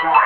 Makinig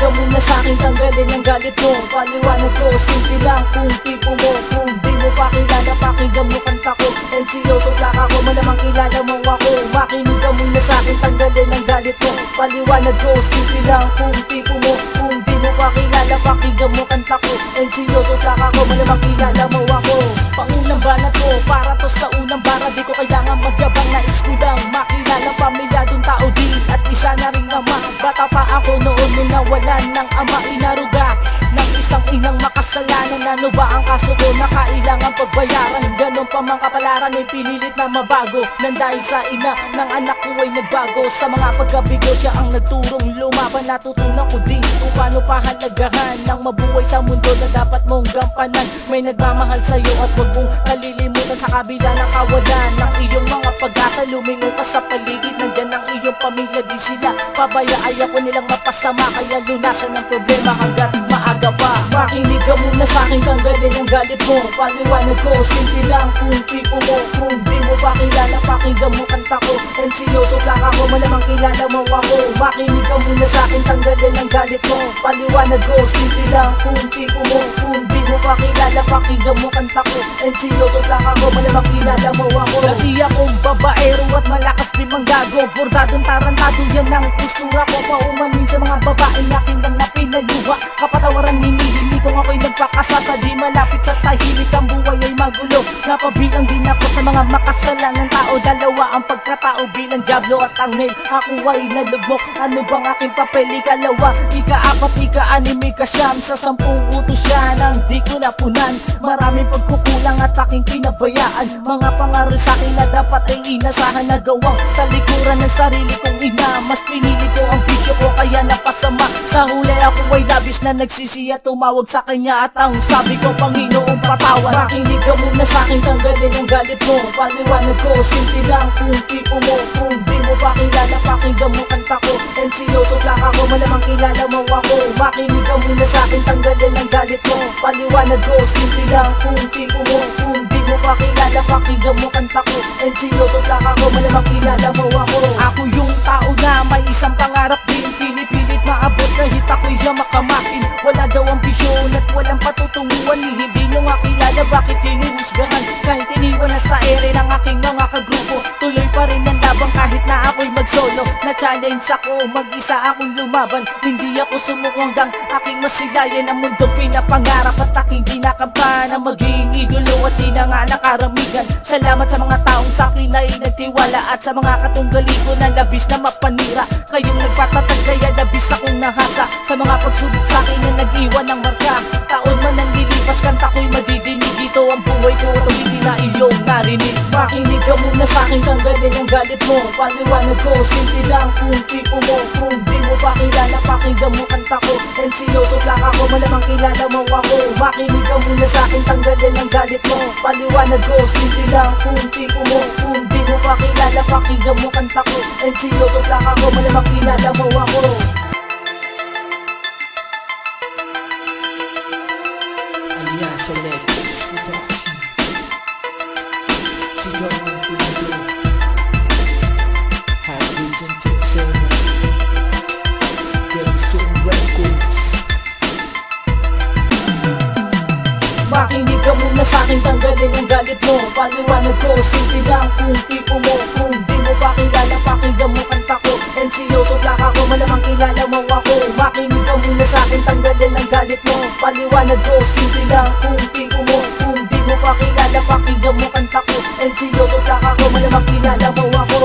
ka muna sa'kin, tanggalin ang galit mo. Paliwanag ko, simple lang kung tipo mo. Kung di mo pa kilala, pakinggan mo kanta ko. NCO, plaka ko, malamang kilala mo ako. Makinig ka muna sa'kin, tanggalin ang galit mo. Paliwanag ko, simple lang kung tipo mo. Kung di mo pa kilala, pakinggan mo kanta ko. NCO, plaka ko, malamang kilala mo ako. Pangunang banat ko, para to sa unang bara. Di ko kailangan magyabang, nais ko lang makilala pamilyadong tao din. At isa na rin ama, bata pa ako noon nung nawalan ng ama. Inaruga ng isang inang makasalanan. Ano ba ang kaso ko na kailangan pagbayaran? Ganon pa mga kapalaran ay pinilit na mabago. Nang dahil sa ina ng anak ko ay nagbago. Sa mga pagkabigo siya ang nagturong lumaban. Natutunan ko din kung paano pahalagahan ng mabuhay sa mundo na dapat mong gampanan. May nagmamahal sa'yo at wag mong kalilimutan. Sa kabila ng kawalan ng iyong mga pag-asa, lumingon ka sa paligid. Nandyan ang iyong pamilya, di sila pabaya. Ayaw nilang mapasama, kaya lunasan ng problema hanggat maaga pa. Makinig ka muna sa'kin, tanggalin ang galit mo. Paliwanag ko, simple lang kung tipo mo. Kung di mo pa kilala, pakinggan mo kanta ko. NCO, plaka ko, malamang kilala mo ako. Makinig ka muna sa'kin, tanggalin ang galit mo. Paliwanag ko, simple lang kung tipo mo. Kung di mo pa kilala, pakinggan mo kanta ko. NCO, plaka ko, malamang kilala mo ako. Dati akong babaero at malakas din manggago. Bordadong tarantado, yan ang postura ko. Paumanin sa mga babaeng aking lang na pinaluha. Kapatawaran hinihili kung ako'y nagpakasasa. Di malapit sa tahimik, ang buhay ay magulo. Napabilang din ako sa mga makasalanang tao. Dalawa ang pagkatao bilang Diablo at Angel. Ako ay nalugmok, ano bang aking papel? Ikalawa, ika-apat, ika-anim, ika-siyam. Sa 10 utos yan ang di ko napunan. Maraming pagkukulang at aking pinabayaan. Mga pangaral sa'kin na dapat ay inasahan na gawang talikuran ng sarili kong ina. Mas pinili ko ang bisyo ko kaya napasama. Sa huli ako ay labis na nagsisiya. Tumawag sa kanya at ang sabi ko, Panginoong patawad. Makinig ka muna sa'kin, tanggalin ang galit mo. Paliwanag ko, simple lang kung tipo mo. Kung di mo pa kilala, pakinggan mo kanta ko. NCO, plaka ko, malamang kilala mo ako. Makinig ka muna sa'kin, tanggalin ang galit mo. Paliwanag ko, simple lang kung tipo mo. Kung di mo pa kilala, pakinggan mo kanta ko. NCO, plaka ko, malamang kilala mo ako. Ako yung tao na may isang pangarap din. Pinipilit maabot kahit ako'y makamakin. Wala daw ang bisyon at walang patutunguhan. Hindi nyo nga kilala, bakit hinuhusgahan? Kahit iniwan na sa ere ng aking mga kagrupo, tuloy pa rin ang labang kahit na ako'y mag-solo. Na-challenge ako, mag-isa akong lumaban. Hindi ako sumuwanggang aking masilayan ang mundong pinapangarap. At aking dinakampan na maging idolo at di na nga nakaramigan. Salamat sa mga taong sa akin ay nagtiwala. At sa mga katunggali ko na labis na mapanira. Kayong nagpatatag kaya labis akong nahasa. Sa mga pagsubok sa akin na nag-iwan ng marka. Taon man ang lilipas, kanta ko'y madidinig. Ito ang buhay ko, ito hindi na iyong narinig. Makinig ka muna sa'kin, tanggalin ang galit mo. Paliwanag ko, simple lang kung tipo mo. Kung di mo pa kilala, pakinggan mo kanta ko. NCO, plaka ko, malamang kilala mo ako. Makinig ka muna sa'kin, tanggalin ang galit mo. Paliwanag ko, simple lang kung tipo mo. Kung di mo pa kilala, pakinggan mo kanta ko. NCO, plaka ko, malamang kilala mo ako. Alianza Electric Production. Si Jordan Pulido, Hybrid Entertainment, Wilson Records. Makinig ka muna sa'kin, tanggalin ang galit mo. Paliwanag ko, simple lang kung tipo mo. Kung di mo pa kilala, pakinggan mo kanta ko. NCO, plaka ko, malamang kilala mo ako. Makinig ka muna sa'kin, tanggalin ang galit mo. Paliwanag ko, simple lang kung tipo mo. Kung di mo pa kilala, pakinggan mo kanta ko. NCO, plaka ko, malamang kilala mo ako.